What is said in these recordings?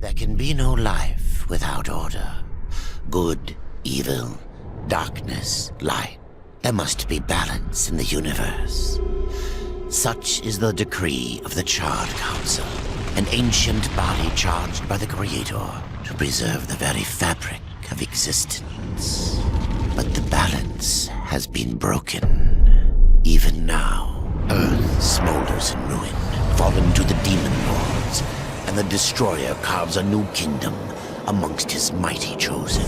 There can be no life without order. Good, evil, darkness, light. There must be balance in the universe. Such is the decree of the Charred Council, an ancient body charged by the Creator to preserve the very fabric of existence. But the balance has been broken. Even now, Earth smolders in ruin, fallen to the demon lords, and the Destroyer carves a new kingdom amongst his mighty chosen.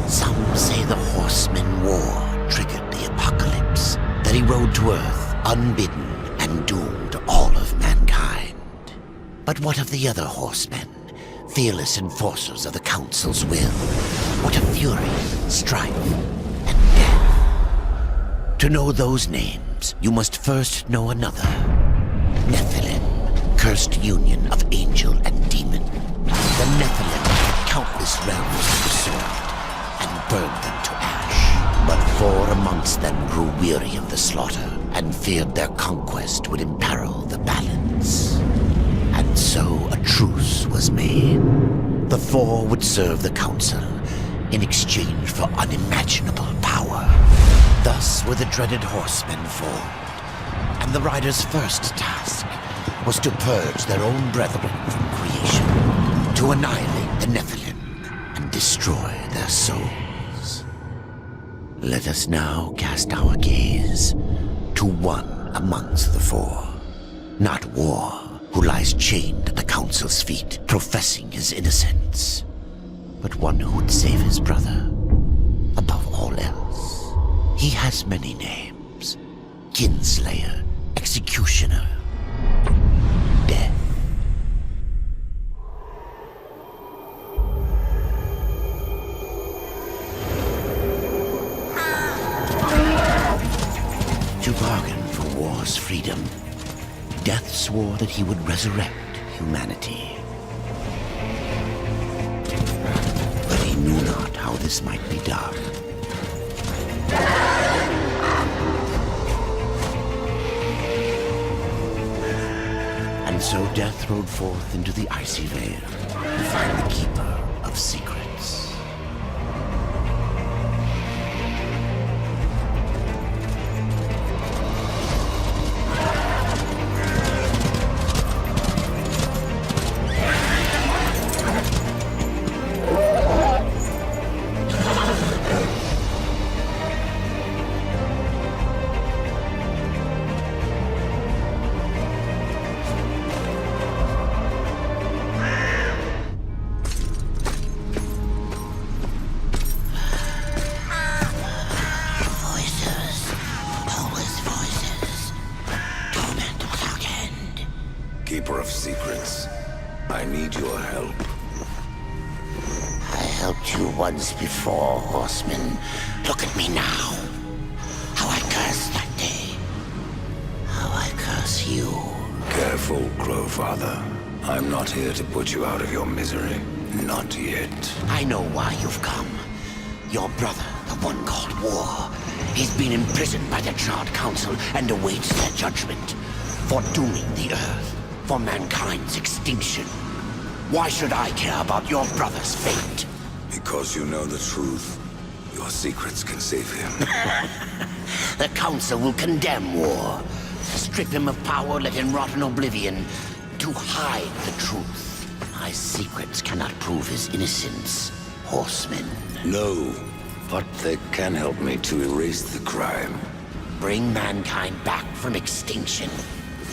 Some say the Horsemen War triggered the apocalypse, that he rode to Earth unbidden and doomed all of mankind. But what of the other Horsemen, fearless enforcers of the Council's will? What of fury, strife, and death? To know those names, you must first know another. Nephilim, cursed union of angel and demon. The Nephilim had countless realms to the sword, and burned them to ash. But 4 amongst them grew weary of the slaughter, and feared their conquest would imperil the balance. And so a truce was made. The 4 would serve the Council in exchange for unimaginable power. Thus were the dreaded Horsemen formed, and the Riders' first task was to purge their own brethren from creation, to annihilate the Nephilim and destroy their souls. Let us now cast our gaze to one amongst the 4, not War, who lies chained at the Council's feet, professing his innocence, but one who would save his brother above all else. He has many names: Kinslayer, Executioner, Death. To bargain for war's freedom, Death swore that he would resurrect humanity. But he knew not how this might be done. And so Death rode forth into the icy veil to find the Keeper of Secrets. Keeper of Secrets, I need your help. I helped you once before, Horseman. Look at me now. How I cursed that day. How I curse you. Careful, Crowfather. I'm not here to put you out of your misery. Not yet. I know why you've come. Your brother, the one called War. He's been imprisoned by the Charred Council and awaits their judgment. For dooming the Earth. For mankind's extinction. Why should I care about your brother's fate? Because you know the truth. Your secrets can save him. The Council will condemn War. Strip him of power, let him rot in oblivion. To hide the truth. My secrets cannot prove his innocence, Horseman. No, but they can help me to erase the crime. Bring mankind back from extinction.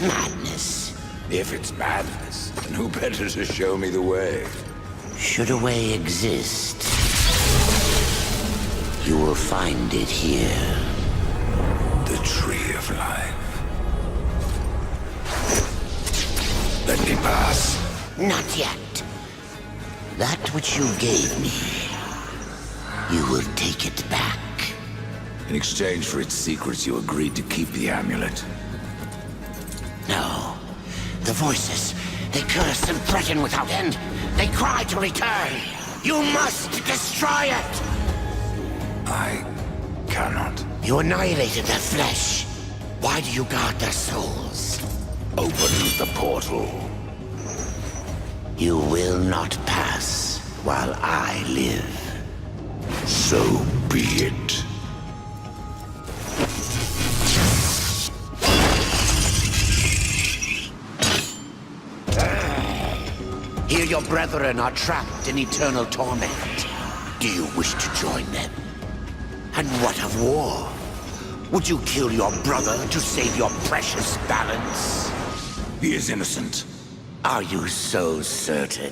Madness. If it's madness, then who better to show me the way? Should a way exist, you will find it here. The Tree of Life. Let me pass. Not yet. That which you gave me, you will take it back. In exchange for its secrets, you agreed to keep the amulet. No. The voices, they curse and threaten without end. They cry to return. You must destroy it! I cannot. You annihilated their flesh. Why do you guard their souls? Open the portal. You will not pass while I live. So be it. Here your brethren are trapped in eternal torment. Do you wish to join them? And what of war? Would you kill your brother to save your precious balance? He is innocent. Are you so certain?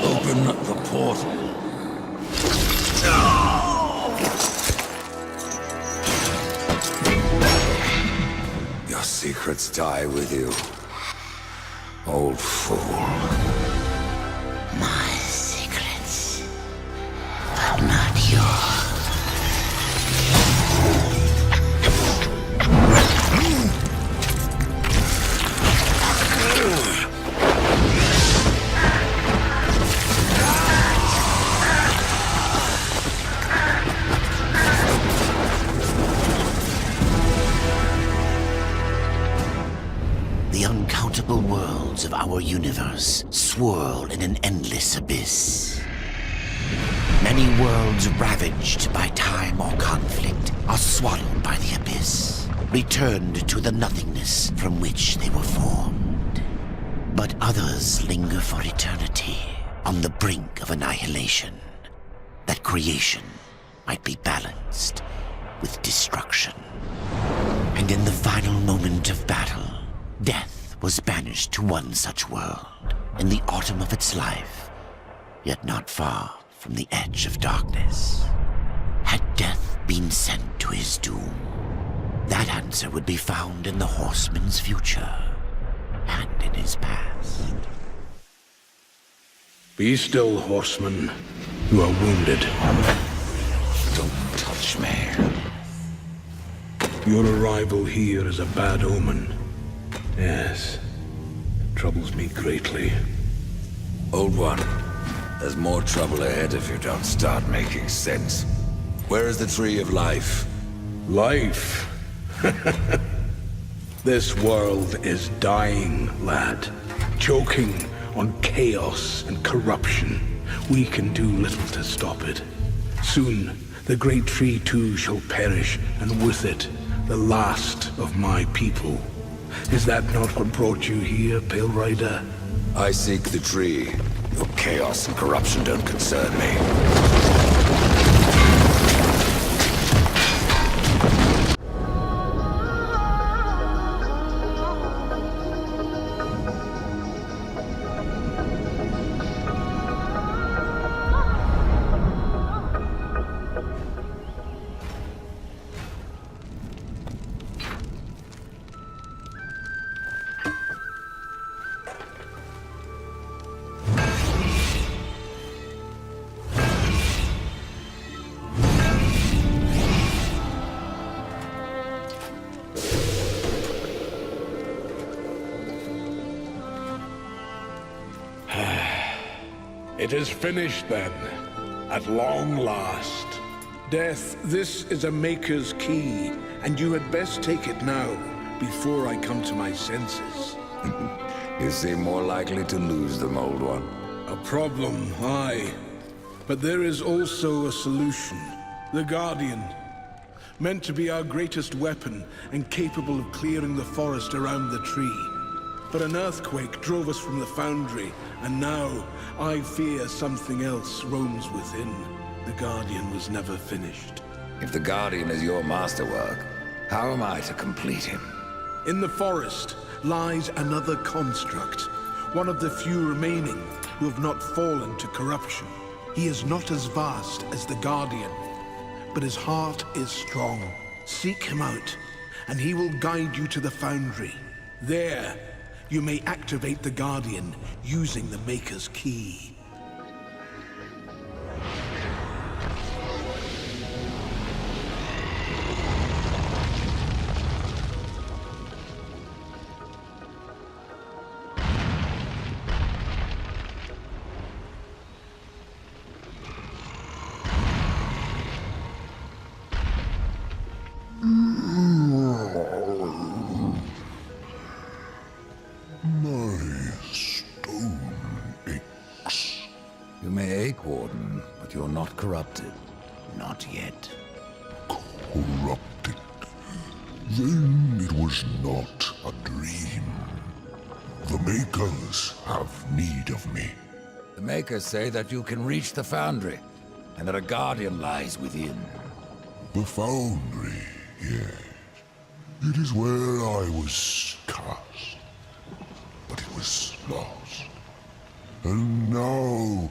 Open the portal. Your secrets die with you, old fool. My secrets, but not yours. The uncountable worlds of our universe swirl in an endless abyss. Many worlds ravaged by time or conflict are swallowed by the abyss, returned to the nothingness from which they were formed. But others linger for eternity on the brink of annihilation, that creation might be balanced with destruction. And in the final moment of battle, death was banished to one such world in the autumn of its life, yet not far from the edge of darkness. Had death been sent to his doom? That answer would be found in the horseman's future and in his past. Be still, horseman. You are wounded. Don't touch me. Your arrival here is a bad omen. Yes. It troubles me greatly. Old one, there's more trouble ahead if you don't start making sense. Where is the tree of life? Life? This world is dying, lad. Choking on chaos and corruption. We can do little to stop it. Soon, the great tree too shall perish, and with it, the last of my people. Is that not what brought you here, Pale Rider? I seek the tree. Your chaos and corruption don't concern me. It is finished then, at long last. Death, this is a Maker's key, and you had best take it now, before I come to my senses. You seem more likely to lose them, old one. A problem, aye. But there is also a solution. The Guardian. Meant to be our greatest weapon and capable of clearing the forest around the tree. But an earthquake drove us from the foundry, and now I fear something else roams within. The Guardian was never finished. If the Guardian is your masterwork, how am I to complete him? In the forest lies another construct, one of the few remaining who have not fallen to corruption. He is not as vast as the Guardian, but his heart is strong. Seek him out, and he will guide you to the foundry. There, you may activate the Guardian using the Maker's Key. You may ache, Warden, but you're not corrupted. Not yet. Corrupted. Then it was not a dream. The Makers have need of me. The Makers say that you can reach the Foundry, and that a Guardian lies within. The Foundry, yes. It is where I was cast. But it was lost. And now,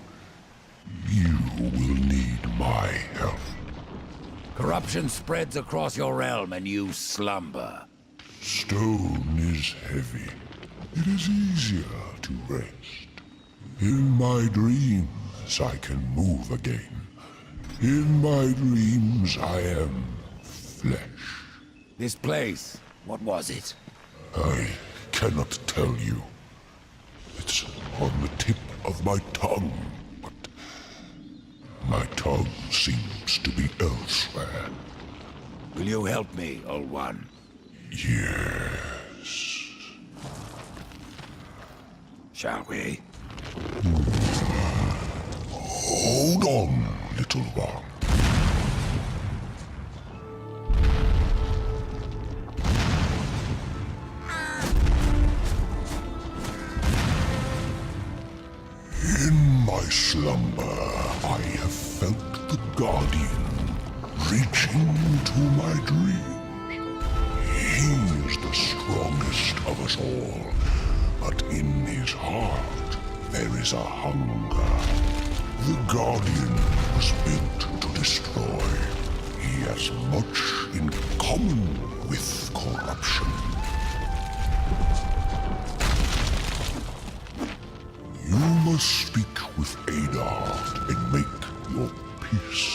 you will need my help. Corruption spreads across your realm, and you slumber. Stone is heavy. It is easier to rest. In my dreams, I can move again. In my dreams, I am flesh. This place, what was it? I cannot tell you. It's on the tip of my tongue, but my tongue seems to be elsewhere. Will you help me, Old One? Yes. Shall we? Hold on, little one. In my slumber, I have felt the Guardian reaching into my dreams. He is the strongest of us all, but in his heart there is a hunger. The Guardian was built to destroy. He has much in common with corruption. You must speak with Adar and make your peace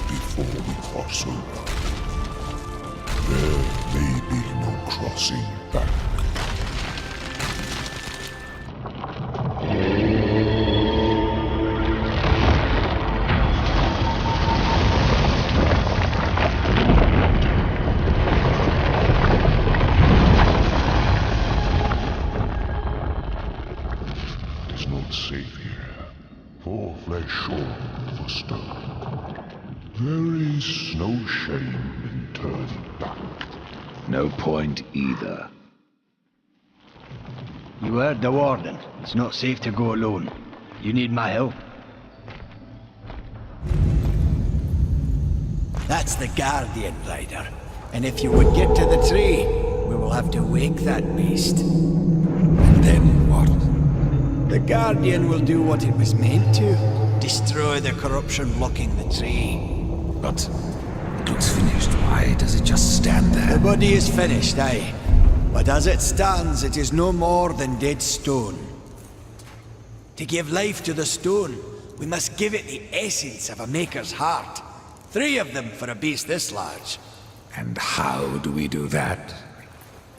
before we cross over. There may be no crossing back. It is not safe here, for flesh or for stone. There is no shame in turning back. No point either. You heard the warden. It's not safe to go alone. You need my help. That's the Guardian, Rider. And if you would get to the tree, we will have to wake that beast. And then what? The Guardian will do what it was meant to. Destroy the corruption blocking the tree. But it looks finished. Why does it just stand there? The body is finished, aye. But as it stands, it is no more than dead stone. To give life to the stone, we must give it the essence of a Maker's heart. 3 of them for a beast this large. And how do we do that?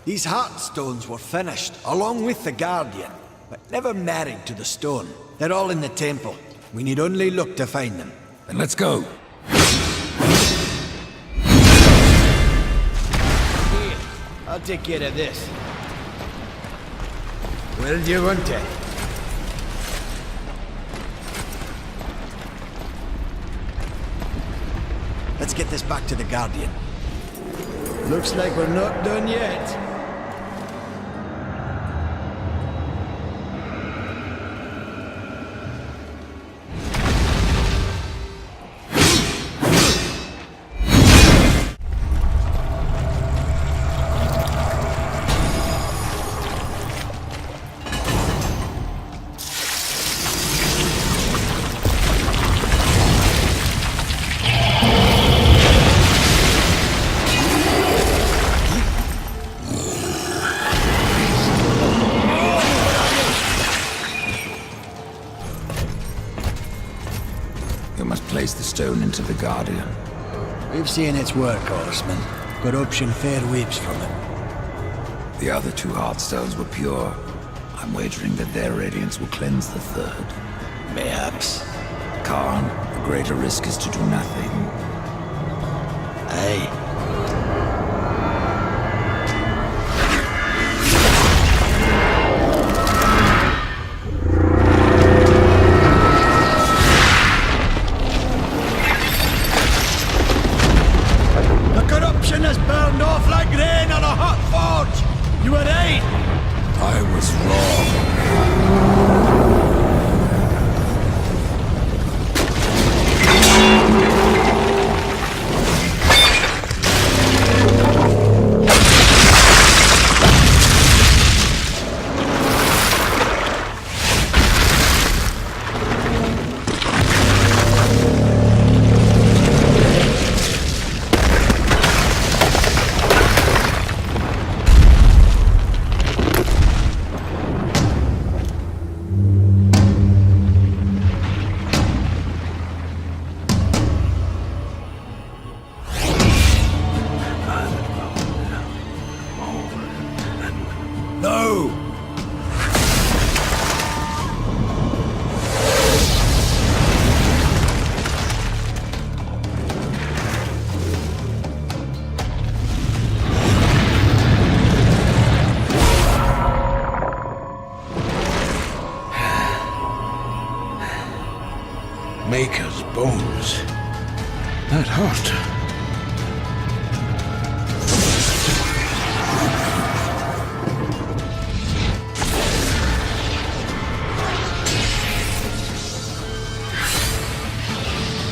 These heart stones were finished, along with the Guardian, but never married to the stone. They're all in the temple. We need only look to find them. Then let's go. Here, I'll take care of this. Where do you want it? Let's get this back to the Guardian. Looks like we're not done yet. You must place the stone into the Guardian. We've seen its work, Horseman. Corruption fair weeps from it. The other two Heartstones were pure. I'm wagering that their radiance will cleanse the third. Mayhaps. Khan, the greater risk is to do nothing. Aye. Corruption has burned off like rain on a hot forge! You were right! I was wrong. No! Maker's bones. That hurt.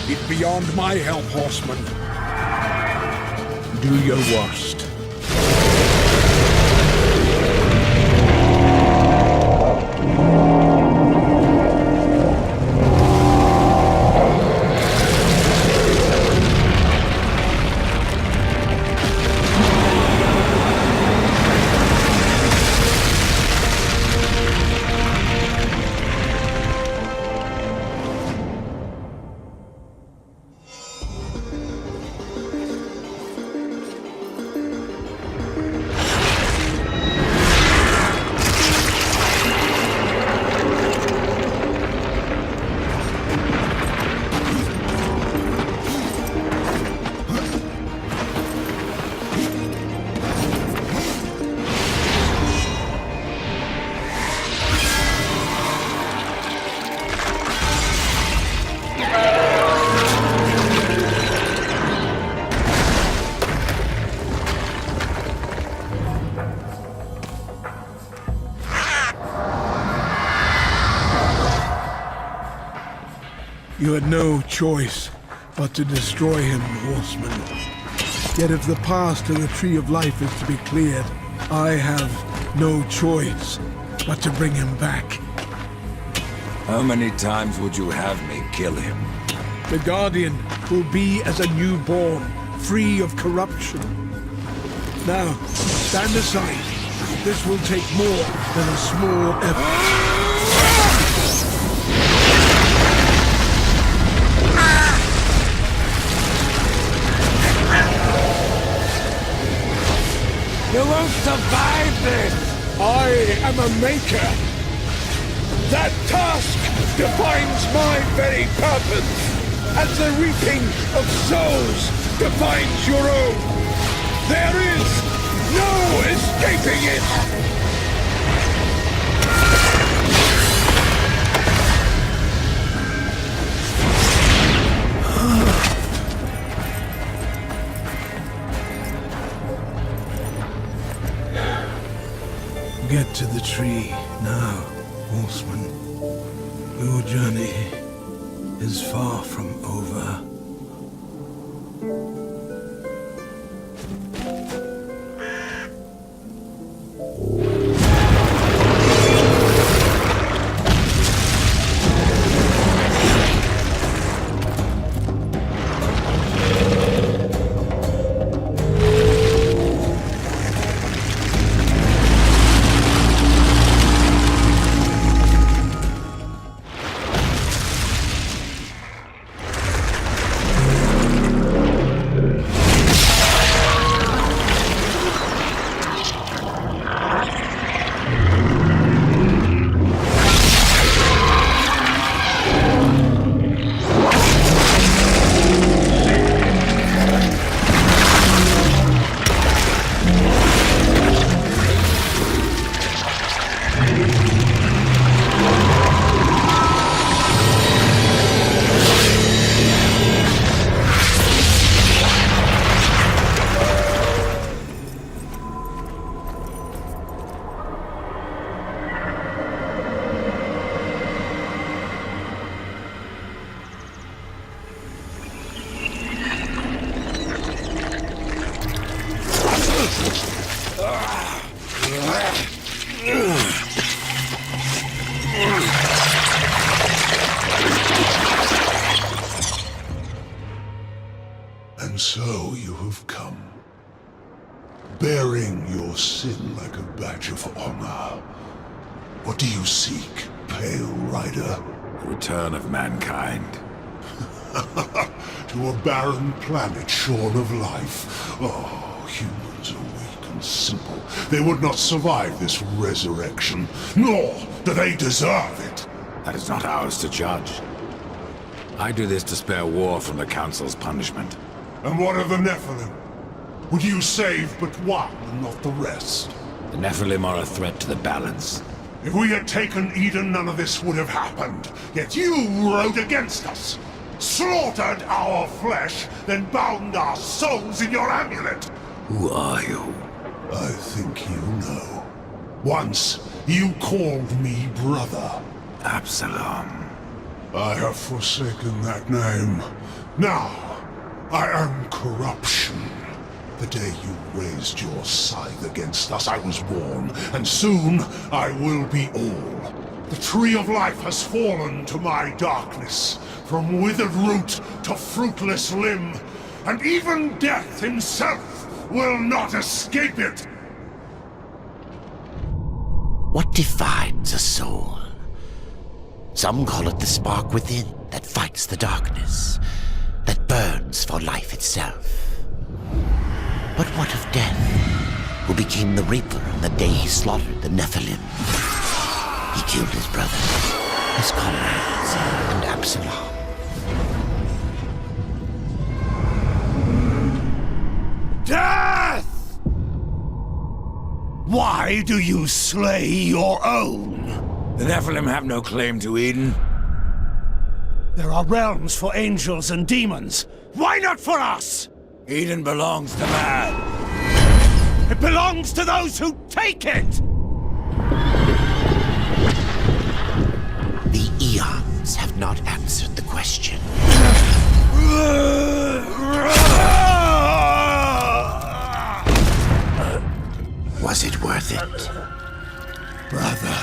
It's beyond my help, Horseman. Do your worst. You had no choice but to destroy him, Horseman. Yet if the path to the Tree of Life is to be cleared, I have no choice but to bring him back. How many times would you have me kill him? The Guardian will be as a newborn, free of corruption. Now, stand aside. This will take more than a small effort. You won't survive this! I am a maker. That task defines my very purpose, as the reaping of souls defines your own. There is no escaping it! Get to the tree now, horseman. Your journey is far from over. And so you have come, bearing your sin like a badge of honor. What do you seek, Pale Rider? The return of mankind. To a barren planet shorn of life. Oh, humans are weak and simple. They would not survive this resurrection, nor do they deserve it. That is not ours to judge. I do this to spare war from the Council's punishment. And what of the Nephilim? Would you save but one and not the rest? The Nephilim are a threat to the balance. If we had taken Eden, none of this would have happened. Yet you rode against us. Slaughtered our flesh, then bound our souls in your amulet. Who are you? I think you know. Once, you called me brother. Absalom. I have forsaken that name. Now, I am corruption. The day you raised your scythe against us, I was born, and soon I will be all. The tree of life has fallen to my darkness, from withered root to fruitless limb, and even death himself will not escape it. What defines a soul? Some call it the spark within that fights the darkness, that burns for life itself. But what of death, who became the Reaper on the day he slaughtered the Nephilim? He killed his brother, his comrades, and Absalom. Death! Why do you slay your own? The Nephilim have no claim to Eden. There are realms for angels and demons. Why not for us? Eden belongs to man. It belongs to those who take it! The eons have not answered the question. Was it worth it? Brother.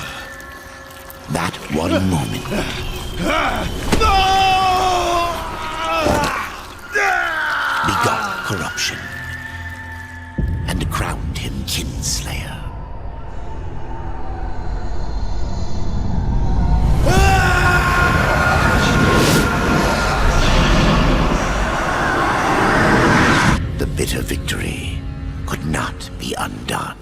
That one moment begot corruption and crowned him kinslayer. The bitter victory could not be undone.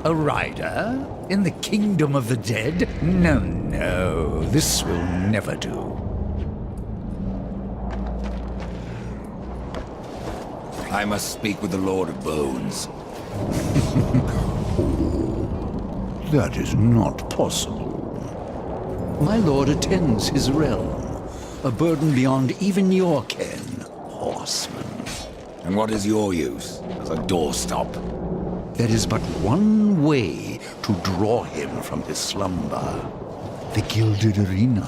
A rider? In the kingdom of the dead? No, no, this will never do. I must speak with the Lord of Bones. That is not possible. My lord attends his realm, a burden beyond even your ken, horseman. And what is your use as a doorstop? There is but one way to draw him from his slumber. The Gilded Arena.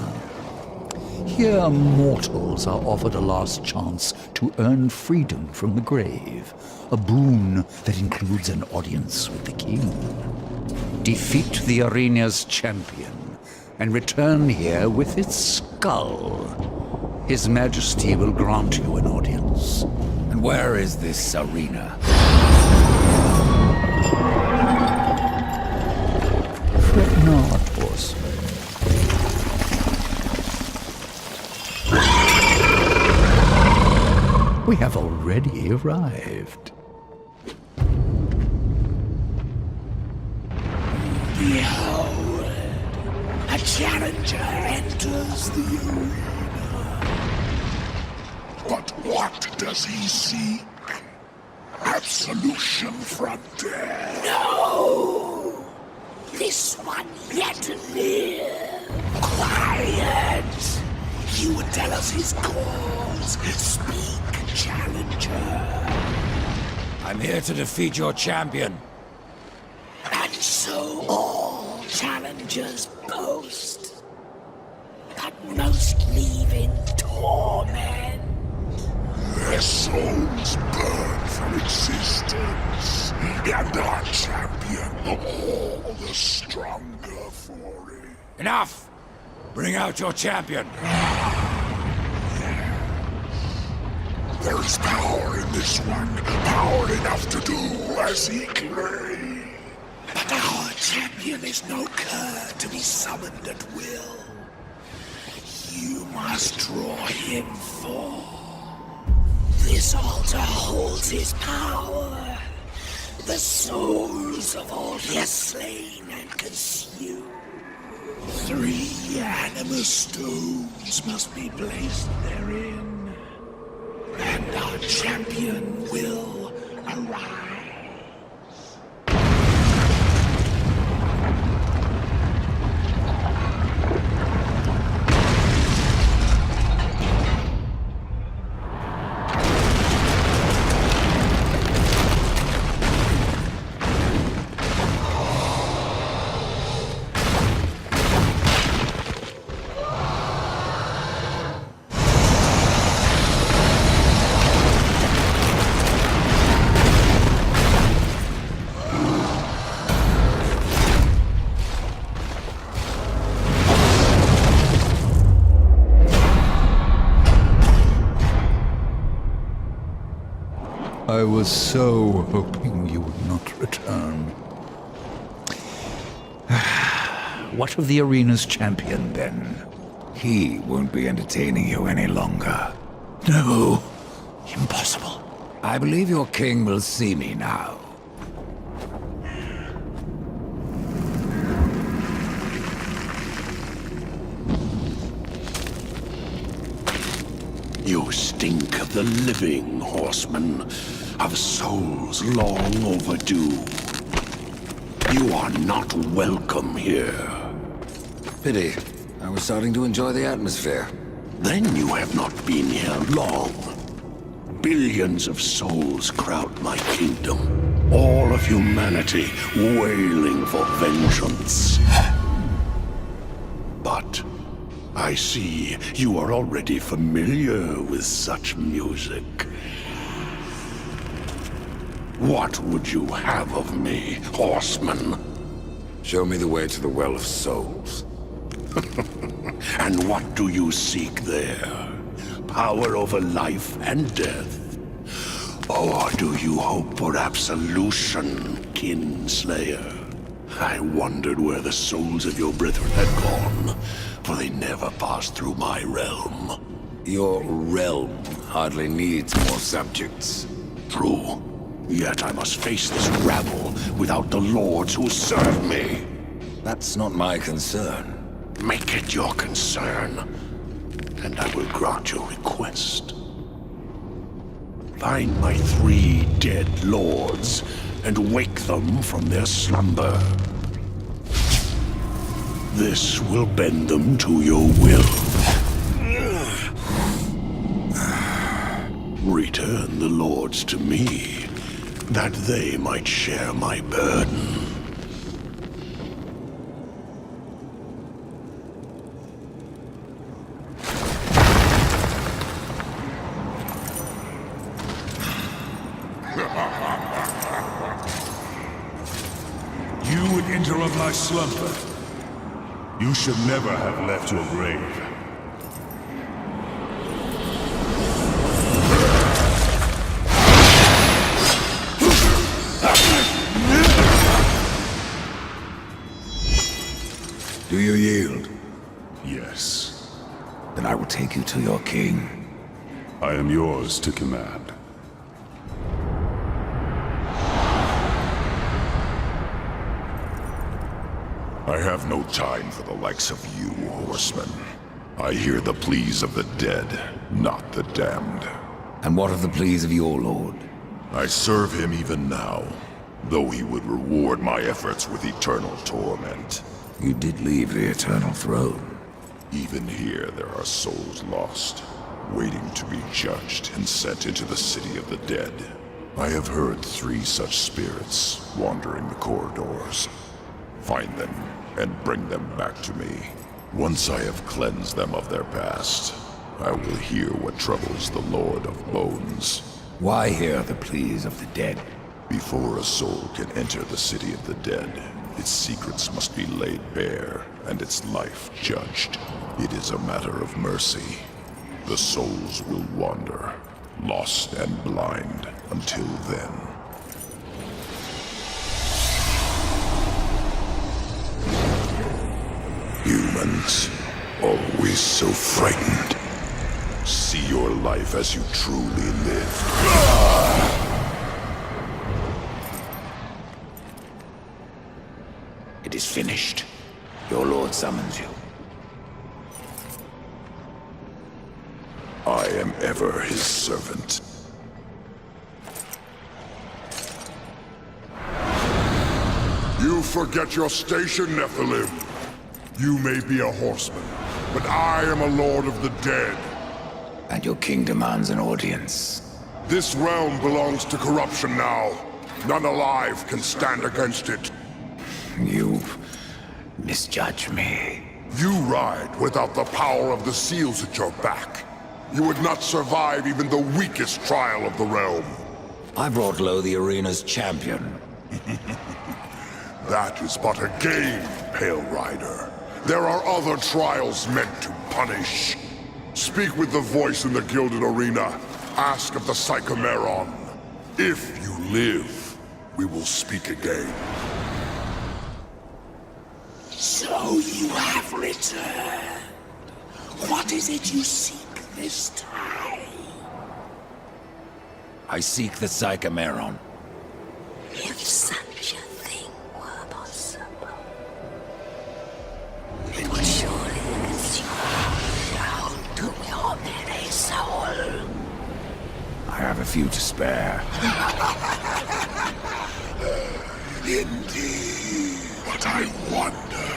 Here mortals are offered a last chance to earn freedom from the grave. A boon that includes an audience with the king. Defeat the arena's champion and return here with its skull. His Majesty will grant you an audience. And where is this arena? Fret not, horseman. We have already arrived. Behold, a challenger enters the arena. But what does he seek? Absolution from death. No! This one yet live. Quiet! He would tell us his cause. Speak, challenger. I'm here to defeat your champion. And so all challengers boast, but most leave in torment. Their souls burn from existence, and our champion all the stronger for it. Enough! Bring out your champion. There is power in this one, power enough to do as he claims. But our champion is no cur to be summoned at will. You must draw him forth. This altar holds his power. The souls of all he has slain and consumed. 3 animus stones must be placed therein. And our champion will arise. I was so hoping you would not return. What of the arena's champion, then? He won't be entertaining you any longer. No, impossible. I believe your king will see me now. You stink of the living, horseman, of souls long overdue. You are not welcome here. Pity. I was starting to enjoy the atmosphere. Then you have not been here long. Billions of souls crowd my kingdom. All of humanity wailing for vengeance. But I see you are already familiar with such music. What would you have of me, horseman? Show me the way to the Well of Souls. And what do you seek there? Power over life and death? Or do you hope for absolution, Kinslayer? I wondered where the souls of your brethren had gone, for they never passed through my realm. Your realm hardly needs more subjects. True. Yet I must face this rabble without the lords who serve me. That's not my concern. Make it your concern, and I will grant your request. Find my 3 dead lords, and wake them from their slumber. This will bend them to your will. Return the lords to me, that they might share my burden. You would interrupt my slumber. You should never have left your grave. Do you yield? Yes. Then I will take you to your king. I am yours to command. I have no time for the likes of you, horsemen. I hear the pleas of the dead, not the damned. And what of the pleas of your lord? I serve him even now, though he would reward my efforts with eternal torment. You did leave the Eternal Throne. Even here there are souls lost, waiting to be judged and sent into the city of the dead. I have heard 3 such spirits wandering the corridors. Find them and bring them back to me. Once I have cleansed them of their past, I will hear what troubles the Lord of Bones. Why hear the pleas of the dead? Before a soul can enter the city of the dead, its secrets must be laid bare and its life judged. It is a matter of mercy. The souls will wander, lost and blind, until then. Humans, always so frightened. See your life as you truly live. It is finished. Your lord summons you. I am ever his servant. You forget your station, Nephilim. You may be a horseman, but I am a lord of the dead. And your king demands an audience. This realm belongs to corruption now. None alive can stand against it. You misjudge me. You ride without the power of the seals at your back. You would not survive even the weakest trial of the realm. I brought low the arena's champion. That is but a game, Pale Rider. There are other trials meant to punish. Speak with the voice in the Gilded Arena. Ask of the Psychomeron. If you live, we will speak again. So you have returned. What is it you seek this time? I seek the Psychomeron. If such a thing were possible, it would surely consume down to your very soul. I have a few to spare. Indeed. But I wonder,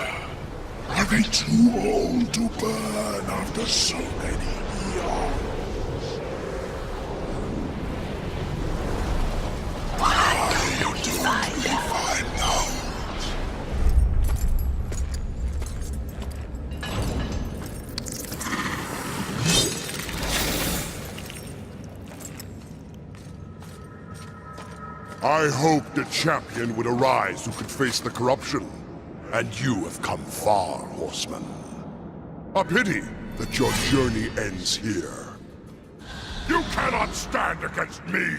are they too old to burn after so many eons? Why don't we find out? I hoped a champion would arise who could face the corruption. And you have come far, horseman. A pity that your journey ends here. You cannot stand against me!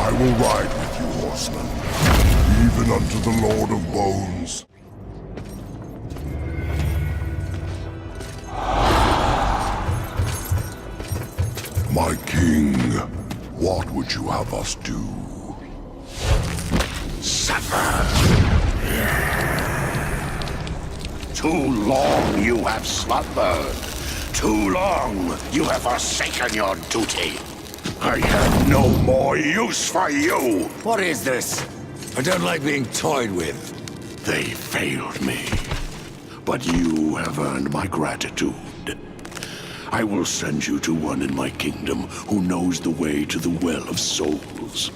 I will ride with you, horseman, even unto the Lord of Bones. My king, what would you have us do? Suffer. Too long you have slumbered. Too long you have forsaken your duty. I have no more use for you. What is this? I don't like being toyed with. They failed me. But you have earned my gratitude. I will send you to one in my kingdom who knows the way to the Well of Souls.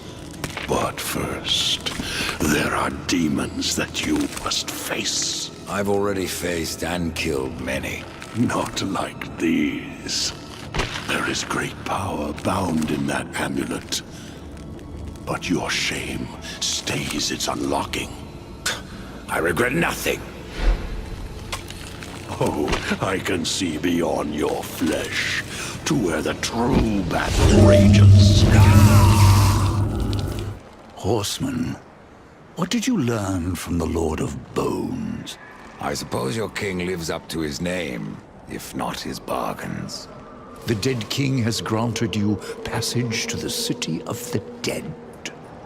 But first, there are demons that you must face. I've already faced and killed many. Not like these. There is great power bound in that amulet. But your shame stays its unlocking. I regret nothing. Oh, I can see beyond your flesh to where the true battle rages. Horseman, what did you learn from the Lord of Bones? I suppose your king lives up to his name, if not his bargains. The dead king has granted you passage to the city of the dead.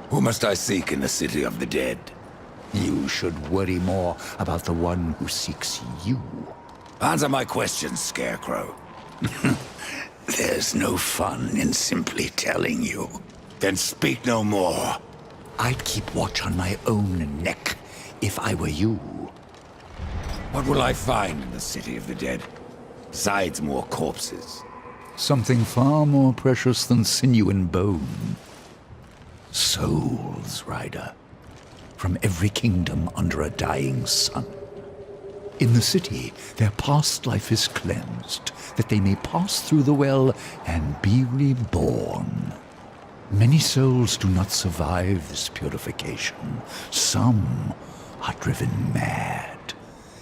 Who must I seek in the city of the dead? You should worry more about the one who seeks you. Answer my questions, Scarecrow. There's no fun in simply telling you. Then speak no more. I'd keep watch on my own neck if I were you. What will I find in the city of the dead? Besides more corpses. Something far more precious than sinew and bone. Souls, Rider. From every kingdom under a dying sun. In the city, their past life is cleansed, that they may pass through the well and be reborn. Many souls do not survive this purification. Some are driven mad,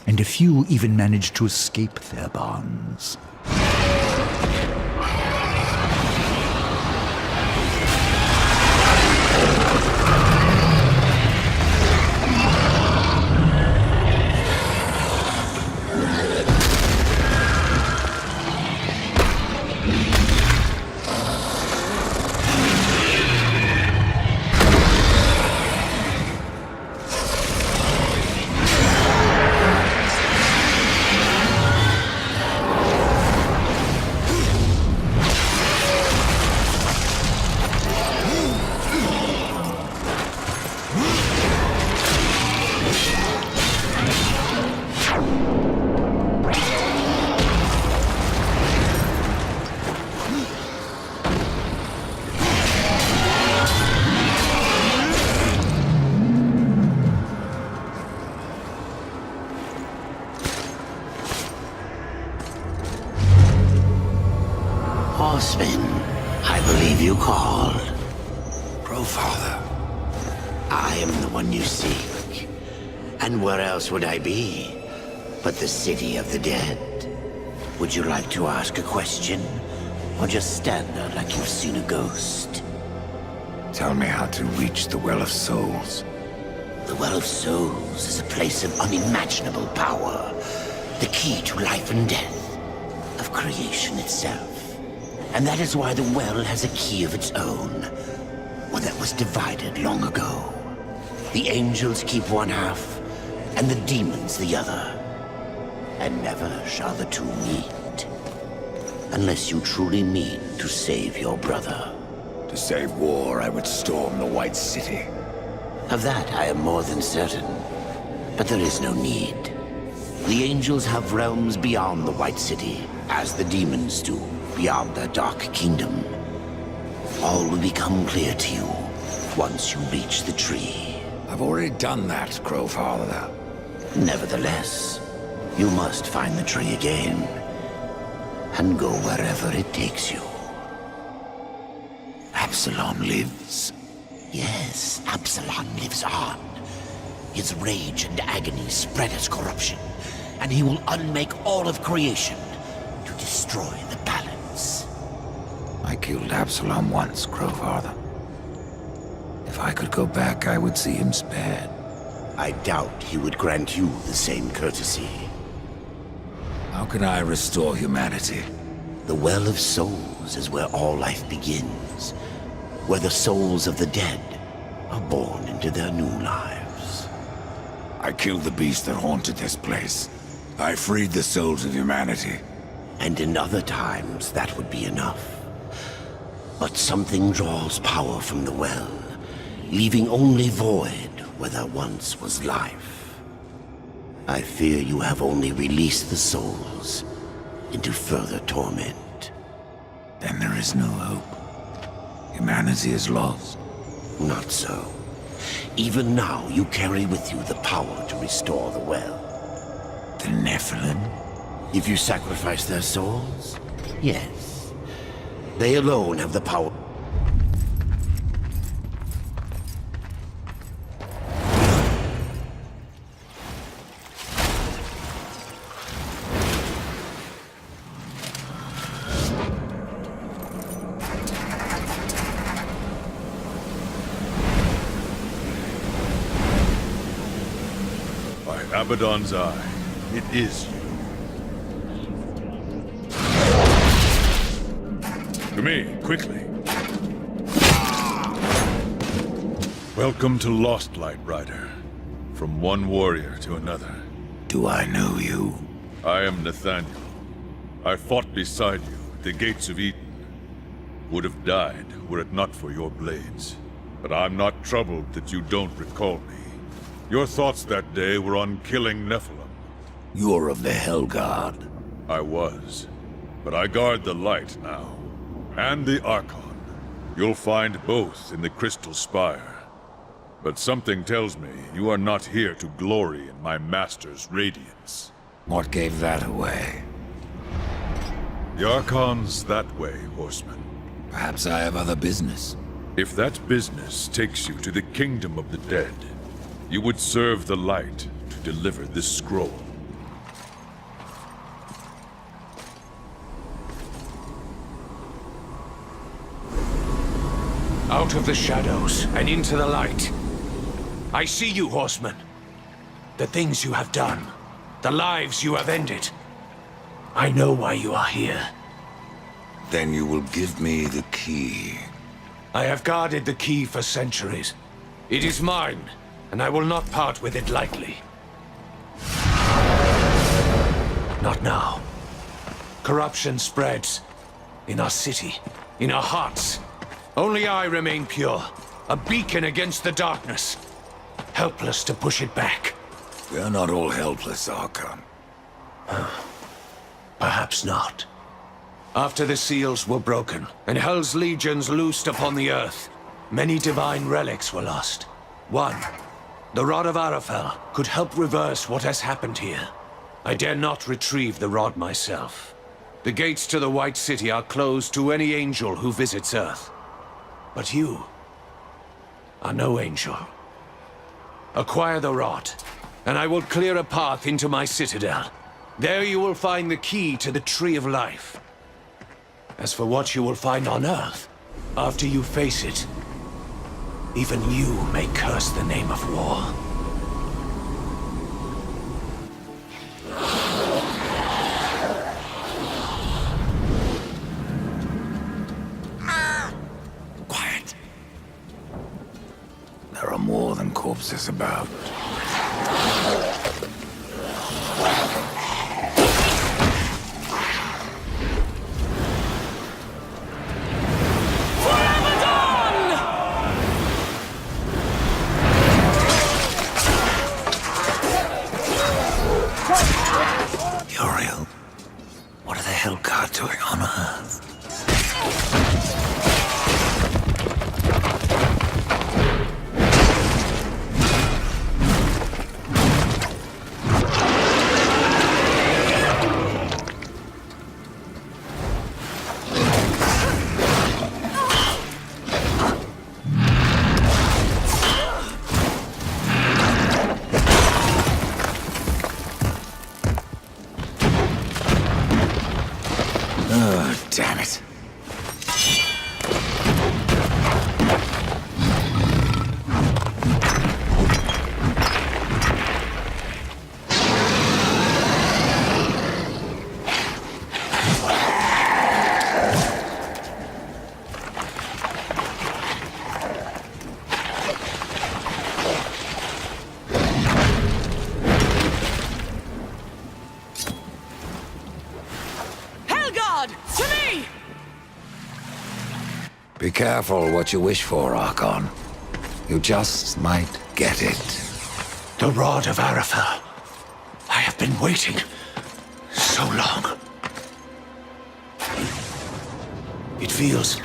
and a few even manage to escape their bonds. Horseman, I believe you called. Crowfather. I am the one you seek. And where else would I be but the city of the dead? Would you like to ask a question? Or just stand there like you've seen a ghost? Tell me how to reach the Well of Souls. The Well of Souls is a place of unimaginable power. The key to life and death. Of creation itself. And that is why the well has a key of its own. One that was divided long ago. The angels keep one half, and the demons the other. And never shall the two meet. Unless you truly mean to save your brother. To save war, I would storm the White City. Of that I am more than certain. But there is no need. The angels have realms beyond the White City, as the demons do, beyond their dark kingdom. All will become clear to you once you reach the tree. I've already done that, Crowfather. Nevertheless, you must find the tree again, and go wherever it takes you. Absalom lives. Yes, Absalom lives on. His rage and agony spread as corruption, and he will unmake all of creation to destroy the balance. I killed Absalom once, Crowfather. If I could go back, I would see him spared. I doubt he would grant you the same courtesy. How can I restore humanity? The Well of Souls is where all life begins, where the souls of the dead are born into their new lives. I killed the beast that haunted this place. I freed the souls of humanity. And in other times, that would be enough. But something draws power from the well, leaving only void where there once was life. I fear you have only released the souls into further torment. Then there is no hope. Humanity is lost. Not so. Even now, you carry with you the power to restore the well. The Nephilim? If you sacrifice their souls, yes. They alone have the power. By Abaddon's eye, it is you. To me, quickly. Welcome to Lost Light, Rider. From one warrior to another. Do I know you? I am Nathaniel. I fought beside you at the gates of Eden. Would have died were it not for your blades. But I'm not troubled that you don't recall me. Your thoughts that day were on killing Nephilim. You're of the Hellguard. I was. But I guard the light now. And the Archon. You'll find both in the Crystal Spire. But something tells me you are not here to glory in my master's radiance. What gave that away? The Archon's that way, Horseman. Perhaps I have other business. If that business takes you to the kingdom of the dead, you would serve the light to deliver this scroll. Out of the shadows and into the light. I see you, Horseman. The things you have done. The lives you have ended. I know why you are here. Then you will give me the key. I have guarded the key for centuries. It is mine, and I will not part with it lightly. Not now. Corruption spreads. In our city. In our hearts. Only I remain pure. A beacon against the darkness. Helpless to push it back. We are not all helpless, Archon. Perhaps not. After the seals were broken, and Hell's legions loosed upon the earth, many divine relics were lost. One, the Rod of Arafel, could help reverse what has happened here. I dare not retrieve the rod myself. The gates to the White City are closed to any angel who visits Earth. But you are no angel. Acquire the rod, and I will clear a path into my citadel. There you will find the key to the Tree of Life. As for what you will find on Earth, after you face it, even you may curse the name of war. Quiet. There are more than corpses about. Uriel, what are the Hellguard doing on Earth? careful what you wish for, Archon. You just might get it. The Rod of Arafel. I have been waiting so long. It feels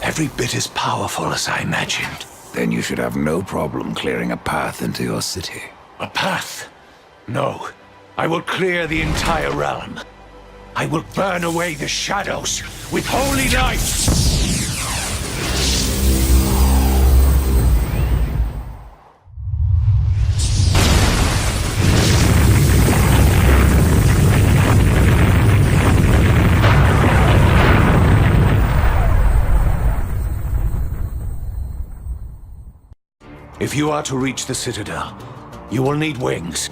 every bit as powerful as I imagined. Then you should have no problem clearing a path into your city. A path? No. I will clear the entire realm. I will burn away the shadows with holy light! If you are to reach the Citadel, you will need wings.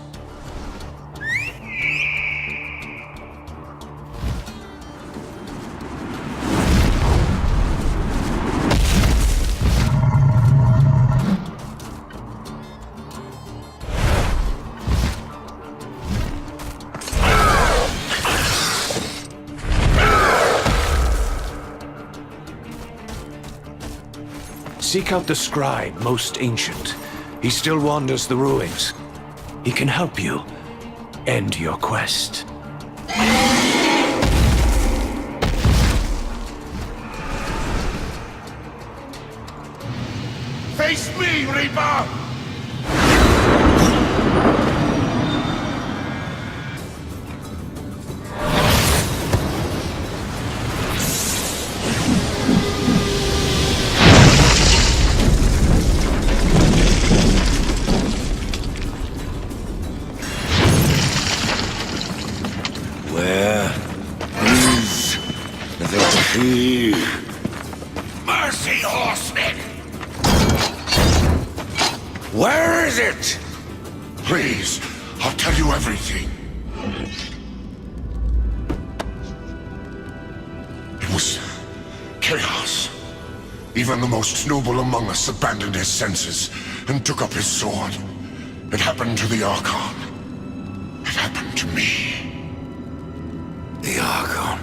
Seek out the scribe, most ancient. He still wanders the ruins. He can help you end your quest. Face me, Reaper! Mercy, horsemen! Where is it? Please, I'll tell you everything. It was chaos. Even the most noble among us abandoned his senses and took up his sword. It happened to the Archon. It happened to me. The Archon.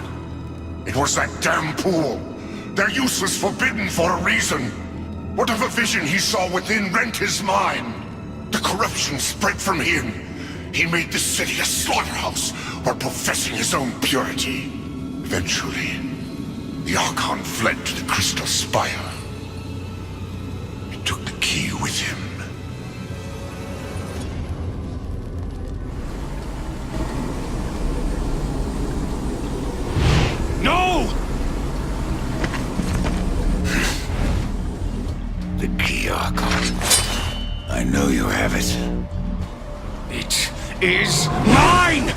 It was that damn pool. Their use was forbidden for a reason. Whatever vision he saw within rent his mind. The corruption spread from him. He made the city a slaughterhouse while professing his own purity. Eventually, the Archon fled to the Crystal Spire. He took the key with him. No! The key, Archon. I know you have it. It is mine!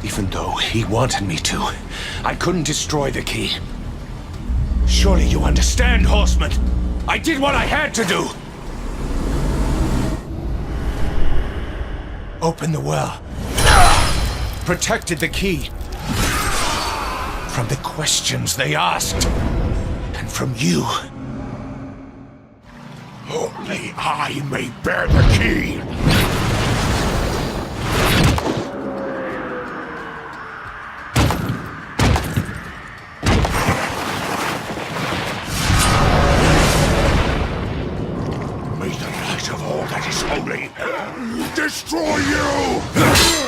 Even though he wanted me to, I couldn't destroy the key. Surely you understand, horseman. I did what I had to do. Opened the well. Protected the key. From the questions they asked. And from you. Only I may bear the key. May the light of all that is holy destroy you!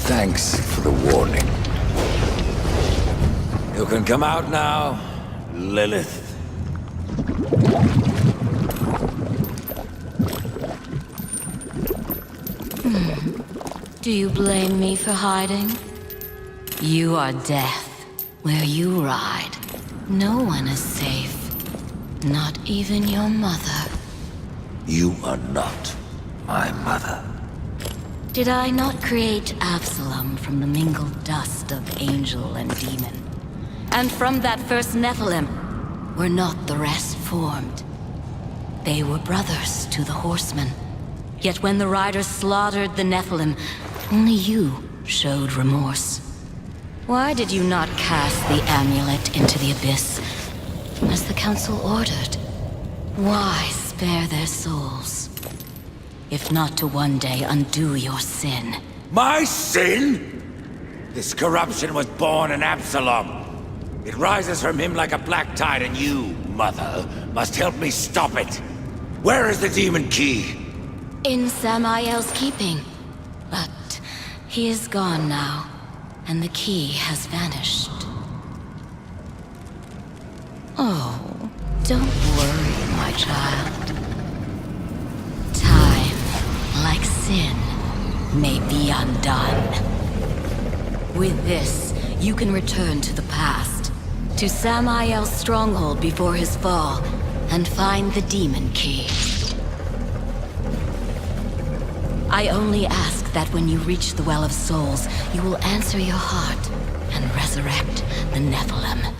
Thanks for the warning. You can come out now, Lilith. Do you blame me for hiding? You are death. Where you ride, no one is safe. Not even your mother. You are not my mother. Did I not create Absalom from the mingled dust of angel and demon? And from that first Nephilim, were not the rest formed? They were brothers to the horsemen. Yet when the riders slaughtered the Nephilim, only you showed remorse. Why did you not cast the amulet into the abyss, as the council ordered? Why spare their souls? If not to one day undo your sin. My sin? This corruption was born in Absalom. It rises from him like a black tide, and you, Mother, must help me stop it. Where is the demon key? In Samael's keeping. But he is gone now, and the key has vanished. Oh, don't worry, my child. Time, like sin, may be undone. With this, you can return to the past, to Samael's stronghold before his fall, and find the demon key. I only ask that when you reach the Well of Souls, you will answer your heart and resurrect the Nephilim.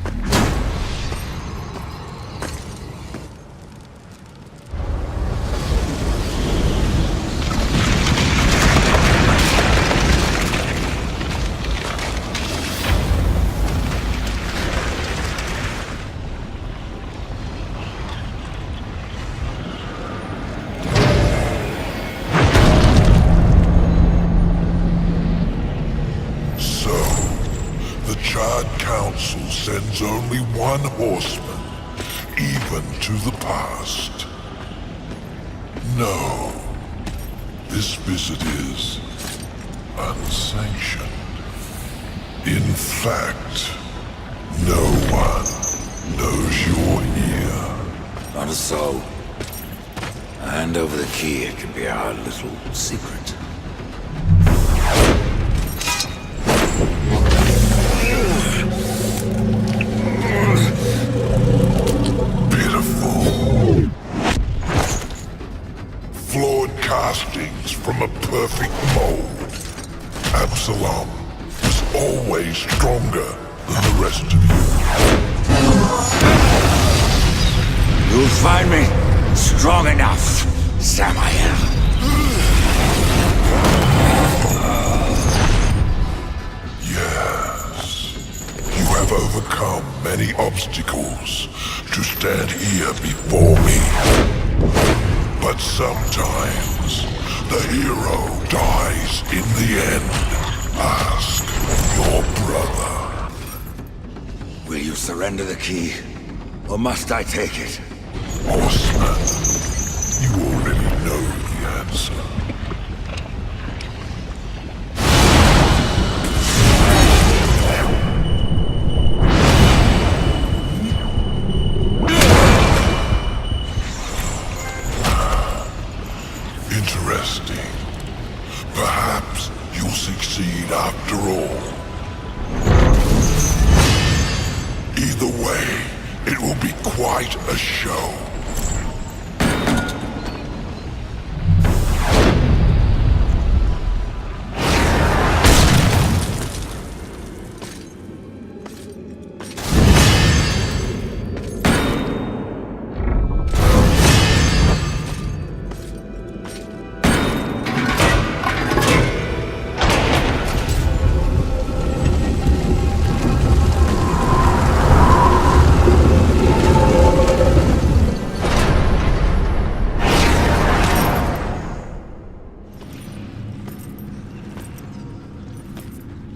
Sends only one horseman, even to the past. No, this visit is unsanctioned. In fact, no one knows you're here. Not so. Hand over the key, it can be our little secret. Flawed castings from a perfect mold. Absalom was always stronger than the rest of you. You'll find me strong enough, Samael. Yes. You have overcome many obstacles to stand here before me. But sometimes, the hero dies in the end. Ask your brother. Will you surrender the key, or must I take it? Horseman, you already know the answer. Interesting. Perhaps you'll succeed after all. Either way, it will be quite a show.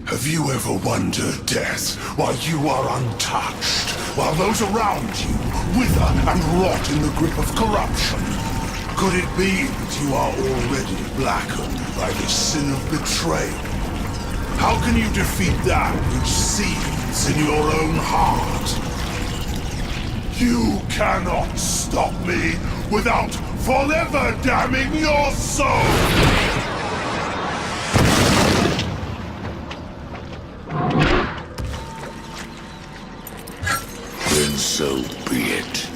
Have you ever wondered, Death, why you are untouched, while those around you wither and rot in the grip of corruption? Could it be that you are already blackened by the sin of betrayal? How can you defeat that which seethes in your own heart? You cannot stop me without forever damning your soul! Then so be it.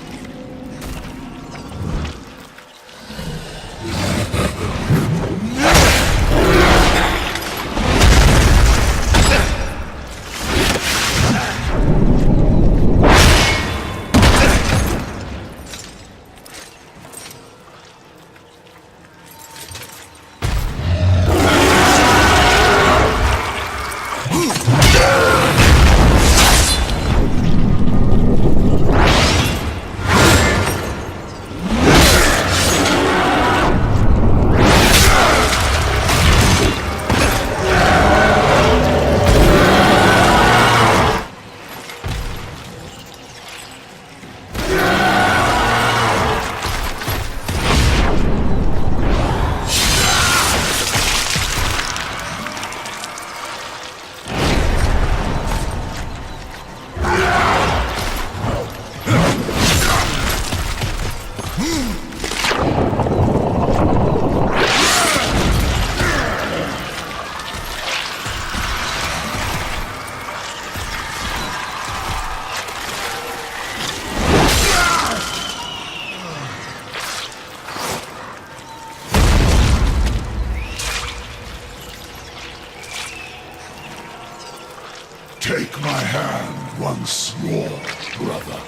Take my hand once more, brother.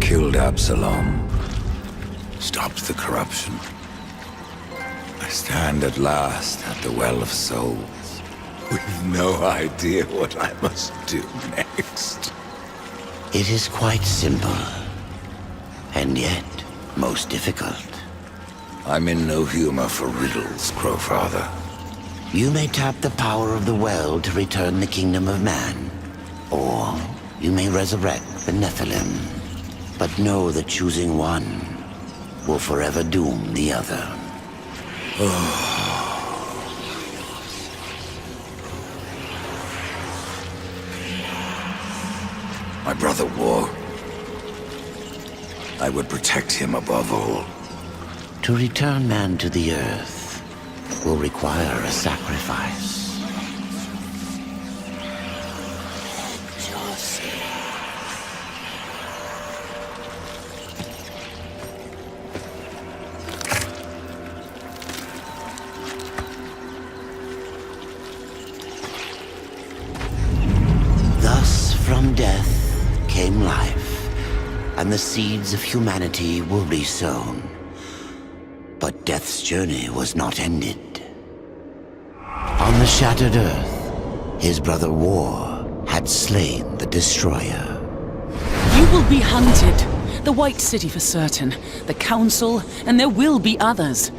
Killed Absalom. Stopped the corruption. I stand at last at the Well of Souls, with no idea what I must do next. It is quite simple, and yet most difficult. I'm in no humor for riddles, Crowfather. You may tap the power of the well to return the kingdom of man, or you may resurrect the Nephilim. But know that choosing one will forever doom the other. My brother War. I would protect him above all. To return man to the earth will require a sacrifice. From death came life, and the seeds of humanity were resown. But death's journey was not ended. On the shattered earth, his brother War had slain the destroyer. You will be hunted. The White City for certain, the Council, and there will be others.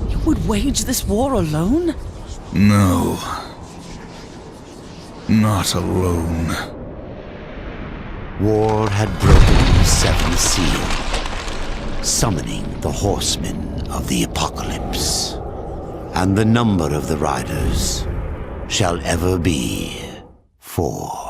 You would wage this war alone? No. Not alone. War had broken the seventh seal, summoning the horsemen of the apocalypse. And the number of the riders shall ever be 4.